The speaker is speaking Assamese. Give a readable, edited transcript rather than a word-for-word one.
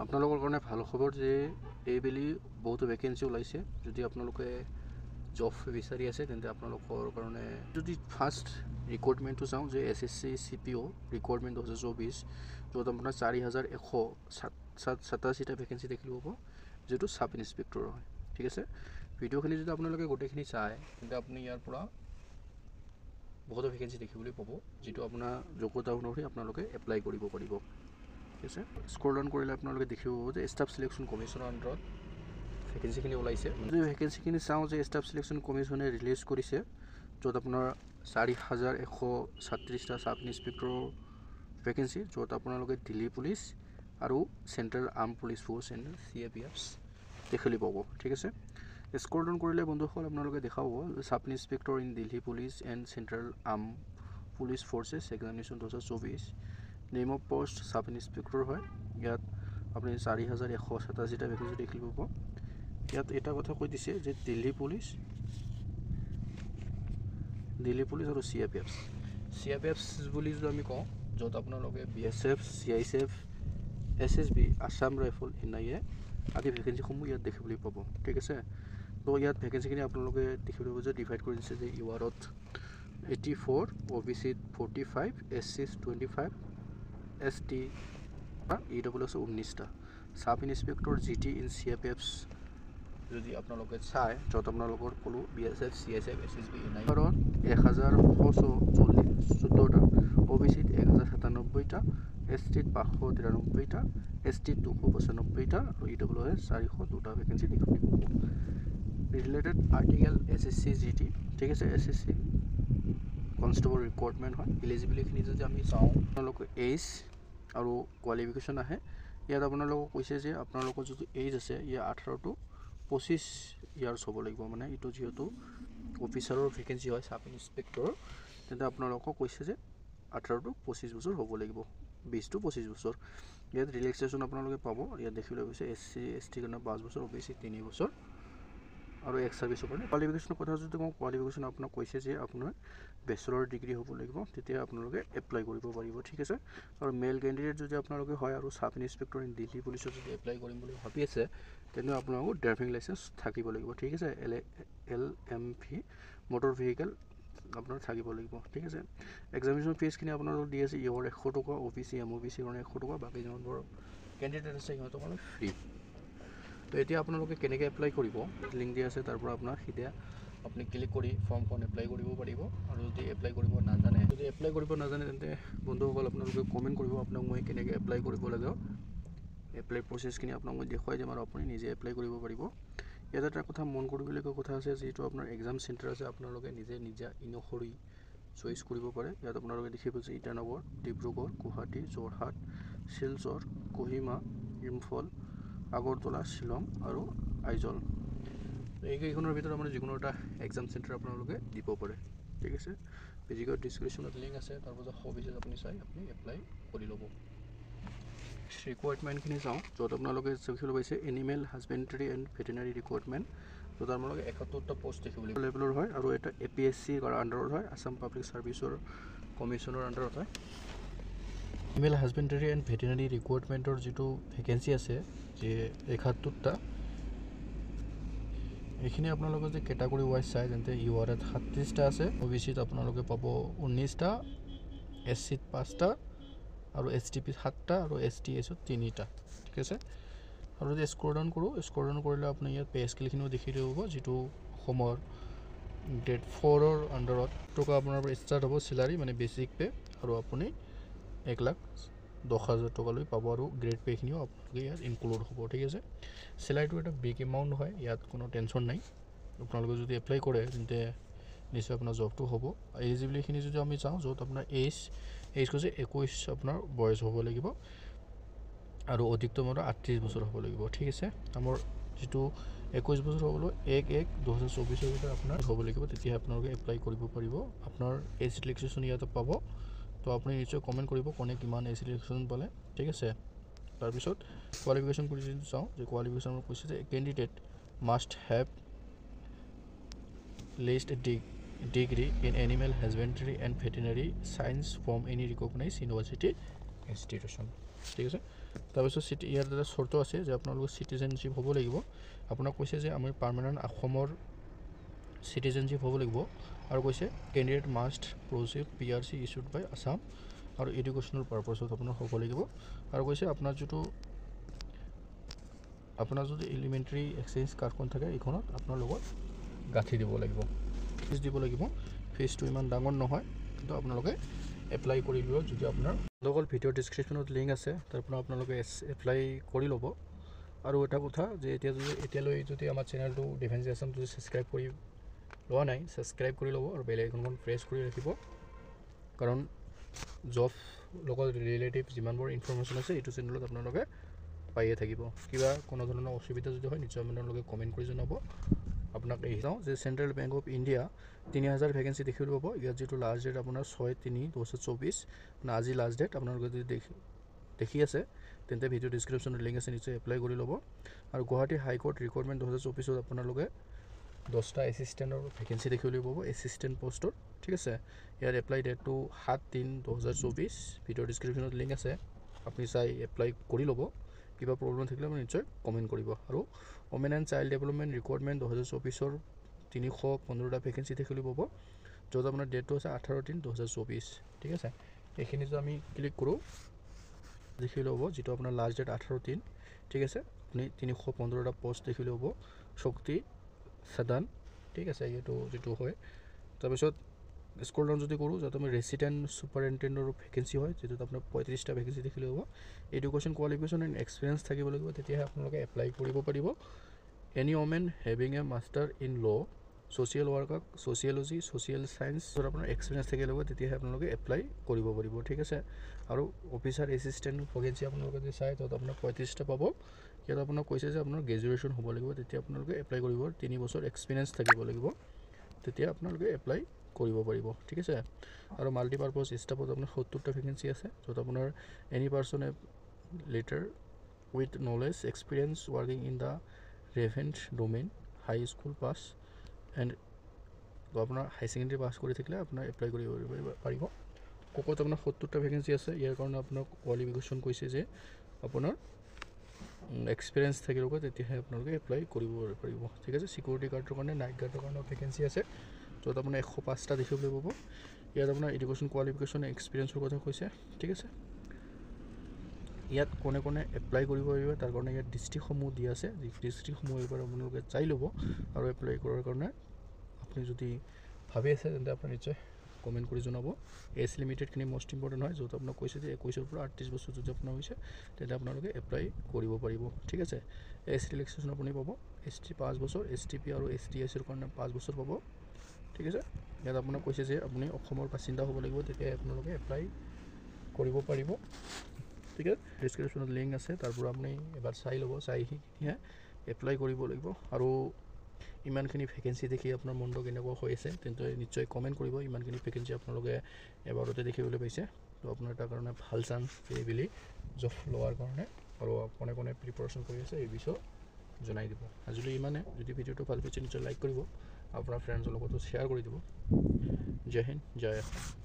আপোনালোকৰ কাৰণে ভাল খবৰ যে এইবেলি বহুতো ভেকেঞ্চি ওলাইছে। যদি আপোনালোকে জব বিচাৰি আছে তেন্তে আপোনালোকৰ কাৰণে যদি ফাৰ্ষ্ট ৰিক্ৰুইটমেণ্টটো চাওঁ যে SSC CPO ৰিক্ৰুইটমেণ্ট 2024, য'ত আপোনাৰ 4187টা ভেকেঞ্চি দেখিব পাব, যিটো চাব ইনস্পেক্টৰ হয়। ঠিক আছে, ভিডিঅ'খিনি যদি আপোনালোকে গোটেইখিনি চায় তেন্তে আপুনি ইয়াৰ পৰা বহুতো ভেকেঞ্চি দেখিবলৈ পাব, যিটো আপোনাৰ যোগ্যতা অনুসৰি আপোনালোকে এপ্লাই কৰিব পাৰিব। ঠিক আছে, স্ক্ৰল ডাউন কৰিলে আপোনালোকে দেখিব পাব যে ষ্টাফ চিলেকশ্যন কমিশ্যনৰ আণ্ডাৰত ভেকেঞ্চিখিনি ওলাইছে। যদি ভেকেঞ্চিখিনি চাওঁ যে ষ্টাফ চিলেকশ্যন কমিশ্যনে ৰিলিজ কৰিছে, য'ত আপোনাৰ 4136টা চাব ইনস্পেক্টৰৰ ভেকেঞ্চি, য'ত আপোনালোকে দিল্লী পুলিচ আৰু central arm police force and CAPF দেখিবলৈ পাব। ঠিক আছে, স্ক্ৰল ডাউন কৰিলে বন্ধুসকল আপোনালোকে দেখা পাব চাব inspector in Delhi police and central arm police forces examination 2024, name of post চাব ইনস্পেক্টৰ হয়। ইয়াত আপুনি 4187টা ভেকেঞ্চি দেখিব পাব। ইয়াত এটা কথা কৈ দিছে যে দিল্লী পুলিচ আৰু CAPF বুলি যদি আমি কওঁ, য'ত আপোনালোকে BSF, CISF, SSB, Assam rifle, NIA আদি ভেকেঞ্চিসমূহ ইয়াত দেখিবলৈ পাব। ঠিক আছে, তো ইয়াত ভেকেঞ্চিখিনি আপোনালোকে দেখিবলৈ পাব যে ডিভাইড কৰি দিছে যে URত 84, OBCত 45, SCত 25, ST EWS 19টা চাব ইনস্পেক্টৰ GT ইন CAPF যদি আপোনালোকে চায়, য'ত আপোনালোকৰ ক'লো BSF, CISF, SSB, NIA 1114টা, OBCত 1097টা, STত 593টা, STত 295টা আৰু EWS 402টা ভেকেঞ্চি দেখিবলৈ পাব। Related article SSC GT। ঠিক আছে, SSC কনষ্টেবল ৰিক্ৰুইটমেণ্ট হয়। এলিজিবিলিটিখিনি যদি আমি চাওঁ, আপোনালোকৰ এজ আৰু কোৱালিফিকেশ্যন আহে। ইয়াত আপোনালোকক কৈছে যে আপোনালোকৰ যদি এজ আছে ইয়াৰ 18 to 25 ইয়াৰ্ছ হ'ব লাগিব। মানে এইটো যিহেতু অফিচাৰৰ ভেকেঞ্চি হয় চাব ইনস্পেক্টৰৰ, তেন্তে আপোনালোকক কৈছে যে 18 to 25 বছৰ হ'ব লাগিব, 20 to 25 বছৰ। ইয়াত ৰিলেক্সেশ্যন আপোনালোকে পাব। ইয়াত দেখিবলৈ গৈছে SC ST কাৰণে 5 বছৰ, OBC 3 বছৰ আৰু এক্স ছাৰ্ভিচৰ কাৰণে। কোৱালিফিকেশ্যনৰ কথা যদি কওঁ, কোৱালিফিকেশ্যন আপোনাক কৈছে যে আপোনাৰ বেচেলৰ ডিগ্ৰী হ'ব লাগিব, তেতিয়া আপোনালোকে এপ্লাই কৰিব পাৰিব। ঠিক আছে, আৰু মেল কেণ্ডিডেট যদি আপোনালোকে হয় আৰু চাব ইনস্পেক্টৰ ইন দিল্লী পুলিচত যদি এপ্লাই কৰিম বুলি ভাবি আছে, তেন্তে আপোনালোকৰ ড্ৰাইভিং লাইচেঞ্চ থাকিব লাগিব। ঠিক আছে, LMV মটৰ ভেহিকেল আপোনাৰ থাকিব লাগিব। ঠিক আছে, এক্সামিনেশ্যন ফিজখিনি আপোনালোকক দি আছে ইয়ৰ 100 টকা, OBC MOBC কাৰণে 100 টকা, বাকী যিমানবোৰ কেণ্ডিডেট আছে সিহঁতৰ কাৰণে ফ্ৰী। তো এতিয়া আপোনালোকে কেনেকৈ এপ্লাই কৰিব, লিংক দিয়া আছে, তাৰ পৰা আপোনাক সিধা আপুনি ক্লিক কৰি ফৰ্মখন এপ্লাই কৰিব পাৰিব। আৰু যদি এপ্লাই কৰিব নাজানে তেন্তে বন্ধুসকল আপোনালোকে কমেণ্ট কৰিব, আপোনাক মই কেনেকৈ এপ্লাই কৰিব লাগে। এপ্লাই প্ৰচেছখিনি আপোনাক মই দেখুৱাই দিম আৰু আপুনি নিজে এপ্লাই কৰিব পাৰিব। ইয়াত এটা কথা মন কৰিবলগীয়া কথা আছে, যিহেতু আপোনাৰ এক্সাম চেণ্টাৰ আছে, আপোনালোকে নিজা অনুসৰি চইচ কৰিব পাৰে। ইয়াত আপোনালোকে দেখিব যে ইটানগৰ, ডিব্ৰুগড়, গুৱাহাটী, যোৰহাট, শিলচৰ, কোহিমা, ইম্ফল, আগৰতলা, শ্বিলং আৰু আইজল, এইকেইখনৰ ভিতৰত আপোনাৰ যিকোনো এটা এক্সাম চেণ্টাৰ আপোনালোকে দিব পাৰে। ঠিক আছে, ভিডিঅ'ৰ ডিছক্ৰিপশ্যনত লিংক আছে, তাৰ পাছত সবিশেষ আপুনি চাই আপুনি এপ্লাই কৰি ল'ব। ৰিকুৱাৰমেণ্টখিনি চাওঁ, য'ত আপোনালোকে দেখিবলৈ পাইছে animal husbandry and veterinary requirement, য'ত আপোনালোকে 71টা পষ্ট দেখিবলৈ লেভেলৰ হয় আৰু এটা APSC আণ্ডাৰত হয়, আছাম পাব্লিক ছাৰ্ভিচৰ কমিশ্যনৰ আণ্ডাৰত হয়। এনিমেল হাজবেণ্ডেৰী এণ্ড ভেটেনাৰী ৰিকুৱাৰমেণ্টৰ যিটো ভেকেঞ্চি আছে যে 71টা, এইখিনি আপোনালোকে যে কেটাগৰী ৱাইজ চায় তেন্তে URত 37টা আছে, OBCত আপোনালোকে পাব 19টা, SCত 5টা আৰু STPত 7টা আৰু STSত 3টা। ঠিক আছে, আৰু যদি স্ক্ৰল ডাউন কৰিলে আপুনি ইয়াত পে স্কেলখিনিও দেখি দিব পাব, যিটো অসমৰ গ্ৰেড 4ৰ আণ্ডাৰত টকা আপোনাৰ পৰা ষ্টাৰ্ট হ'ব চেলাৰী, মানে বেচিক পে', আৰু আপুনি 1,10,000 টকালৈ পাব, আৰু গ্ৰেড পে'খিনিও আপোনালোকে ইয়াত ইনক্লুড হ'ব। ঠিক আছে, চেলাৰীটো এটা বিগ এমাউণ্ট হয়, ইয়াত কোনো টেনশ্যন নাই। আপোনালোকে যদি এপ্লাই কৰে তেন্তে নিশ্চয় আপোনাৰ জবটো হ'ব। এলিজিবিলিটিখিনি যদি আমি চাওঁ, য'ত আপোনাৰ এজ কৈছে 21 আপোনাৰ বয়স হ'ব লাগিব আৰু অধিকতম 38 বছৰ হ'ব লাগিব। ঠিক আছে, আমাৰ যিটো 21 বছৰ হ'বলৈ 1/1/2024 ভিতৰত আপোনাৰ হ'ব লাগিব, তেতিয়া আপোনালোকে এপ্লাই কৰিব পাৰিব। আপোনাৰ এজ ৰিলেক্সেশ্যন ইয়াতে পাব, তো আপুনি নিশ্চয় কমেণ্ট কৰিব কোনে কিমান এজ ৰিলেক্সেশ্যন পালে। ঠিক আছে, তাৰপিছত কোৱালিফিকেশ্যন কৰি যদি চাওঁ, যে কোৱালিফিকেশ্যন কৈছে যে candidate must have least degree in animal husbandry and veterinary science from any recognise university institution ঠিক আছে তাৰপিছত ইয়াৰ এটা চৰ্ত আছে যে আপোনালোকৰ চিটিজেনশ্বিপ হ'ব লাগিব আপোনাক কৈছে যে আমি পাৰ্মানেণ্ট অসমৰ চিটিজেনশ্বিপ হ'ব লাগিব আৰু কৈছে কেণ্ডিডেট মাষ্ট প্ৰচিভ PRC ইছ্যুড বাই আছাম আৰু এডুকেশ্যনেল পাৰপাছত আপোনাৰ হ'ব লাগিব আৰু কৈছে আপোনাৰ যদি এলিমেণ্টাৰী এক্সচেঞ্জ কাৰ্ডখন থাকে এইখনত আপোনাৰ লগত গাঁঠি দিব লাগিব ফিজ দিব লাগিব ফিজটো ইমান ডাঙৰ নহয় কিন্তু আপোনালোকে এপ্লাই কৰি দিব যদি আপোনাৰ লগৰ ভিডিঅ' ডিছক্ৰিপশ্যনত লিংক আছে তাৰ পৰা আপোনালোকে এপ্লাই কৰি ল'ব আৰু এটা কথা যে এতিয়ালৈ যদি আমাৰ চেনেলটো ডিফেন্স আছাম যদি ছাবস্ক্ৰাইব কৰি লোৱা নাই ছাবস্ক্ৰাইব কৰি ল'ব আৰু বেল আইকনখন প্ৰেছ কৰি ৰাখিব কাৰণ জব লগত ৰিলেটিভ যিমানবোৰ ইনফৰমেশ্যন আছে এইটো চেনেলত আপোনালোকে পায়ে থাকিব কিবা কোনো ধৰণৰ অসুবিধা যদি হয় নিশ্চয় আপোনালোকে কমেণ্ট কৰি জনাব আপোনাক এই চাওঁ যে central bank of India 3000 vacancy দেখিব পাব ইয়াত যিটো লাষ্ট ডেট আপোনাৰ 6/3/2024 আজি লাষ্ট ডেট আপোনালোকে যদি দেখি আছে তেন্তে ভিডিঅ' ডিছক্ৰিপশ্যনত লিংক আছে নিশ্চয় এপ্লাই কৰি ল'ব আৰু গুৱাহাটী হাইকোৰ্ট ৰিক্ৰুইটমেণ্ট 2024 আপোনালোকে 10টা এছিষ্টেণ্টৰ ভেকেঞ্চি দেখিবলৈ পাব এছিষ্টেণ্ট পষ্টৰ ঠিক আছে ইয়াৰ এপ্লাই ডেটটো 7/3/2024 ভিডিঅ' ডিছক্ৰিপশ্যনত লিংক আছে আপুনি চাই এপ্লাই কৰি ল'ব কিবা প্ৰব্লেম থাকিলে আপুনি নিশ্চয় কমেণ্ট কৰিব আৰু women and child development recruitment 2024 315টা ভেকেঞ্চি দেখিবলৈ পাব য'ত আপোনাৰ ডেটটো আছে 18/3/2024 ঠিক আছে এইখিনি যদি আমি ক্লিক কৰোঁ দেখি ল'ব যিটো আপোনাৰ লাষ্ট ডেট 18/3 ঠিক আছে আপুনি 315টা পোষ্ট দেখি ল'ব শক্তি সদন ঠিক আছে এইটো যিটো হয় তাৰপিছত স্ক্ৰল ডাউন যদি কৰোঁ যাতে আমি ৰেচিডেণ্ট ছুপাৰিণ্টেণ্ডেণ্টৰ ভেকেঞ্চি হয় যিটোত আপোনাৰ 35টা ভেকেঞ্চি দেখিলে হ'ব এডুকেশ্যন কোৱালিফিকেশ্যন এণ্ড এক্সপিৰিয়েঞ্চ থাকিব লাগিব তেতিয়াহে আপোনালোকে এপ্লাই কৰিব পাৰিব any women having A master in law social worker sociology social science য'ত আপোনাৰ এক্সপিৰিয়েঞ্চ থাকিব লাগিব তেতিয়াহে আপোনালোকে এপ্লাই কৰিব পাৰিব ঠিক আছে আৰু অফিচাৰ এছিষ্টেণ্ট ভেকেঞ্চি আপোনালোকে যদি চাই তাত আপোনাৰ 35টা পাব ইয়াত আপোনাক কৈছে যে আপোনাৰ গ্ৰেজুৱেশ্যন হ'ব লাগিব তেতিয়া আপোনালোকে এপ্লাই কৰিব 3 বছৰ এক্সপিৰিয়েঞ্চ থাকিব লাগিব তেতিয়া আপোনালোকে এপ্লাই কৰিব পাৰিব ঠিক আছে আৰু মাল্টিপাৰপাছ ষ্টাফত আপোনাৰ 70টা ভেকেঞ্চি আছে য'ত আপোনাৰ any person a letter with knowledge experience working in the relevant domain high school pass and আপোনাৰ হাই ছেকেণ্ডেৰী পাছ কৰি থাকিলে আপোনাৰ এপ্লাই কৰিব পাৰিব ক'ত আপোনাৰ 70টা ভেকেঞ্চি আছে ইয়াৰ কাৰণে আপোনাৰ কোৱালিফিকেশ্যন কৈছে যে আপোনাৰ এক্সপিৰিয়েঞ্চ থাকিব তেতিয়াহে আপোনালোকে এপ্লাই কৰিব পাৰিব ঠিক আছে চিকিউৰিটি গাৰ্ডৰ কাৰণে নাইট গাৰ্ডৰ কাৰণে ভেকেঞ্চি আছে য'ত আপোনাৰ 105টা দেখিবলৈ পাব ইয়াত আপোনাৰ এডুকেশ্যন কোৱালিফিকেশ্যন এক্সপিৰিয়েঞ্চৰ কথা কৈছে ঠিক আছে ইয়াত কোনে কোনে এপ্লাই কৰিব পাৰিব তাৰ কাৰণে ইয়াত ডিষ্ট্ৰিক্টসমূহ দিয়া আছে ডিষ্ট্ৰিক্টসমূহ এইবাৰ আপোনালোকে চাই ল'ব আৰু এপ্লাই কৰাৰ কাৰণে আপুনি যদি ভাবি আছে তেন্তে আপুনি নিশ্চয় কমেণ্ট কৰি জনাব এজ লিমিটেডখিনি মষ্ট ইম্পৰ্টেণ্ট হয় য'ত আপোনাক কৈছে যে 21ৰ পৰা 38 বছৰ যদি আপোনাৰ হৈছে তেন্তে আপোনালোকে এপ্লাই কৰিব পাৰিব ঠিক আছে এজ ৰিলেক্সেশ্যন আপুনি পাব ST 5 বছৰ STP আৰু STICৰ কাৰণে 5 বছৰ পাব ঠিক আছে ইয়াত আপোনাক কৈছে যে আপুনি অসমৰ বাসিন্দা হ'ব লাগিব তেতিয়া আপোনালোকে এপ্লাই কৰিব পাৰিব ঠিক আছে ডিছক্ৰিপশ্যনত লিংক আছে তাৰ পৰা আপুনি এবাৰ চাই ল'ব চাই কিনে এপ্লাই কৰিব লাগিব আৰু ইমানখিনি ভেকেঞ্চি দেখি আপোনাৰ মনটো কেনেকুৱা হৈ আছে তেন্তে নিশ্চয় কমেণ্ট কৰিব ইমানখিনি ভেকেঞ্চি আপোনালোকে এবাৰতে দেখিবলৈ পাইছে তো আপোনাৰ তাৰ কাৰণে ভাল চান্স এইবুলি জব লোৱাৰ কাৰণে আৰু কোনে কোনে প্ৰিপাৰেশ্যন কৰি আছে এই বিষয়ে জনাই দিব আজিলৈ ইমানে যদি ভিডিঅ'টো ভাল পাইছে নিশ্চয় লাইক কৰিব আপোনাৰ ফ্ৰেণ্ডছৰ লগতো শ্বেয়াৰ কৰি দিব জয় হিন্দ জয় অসম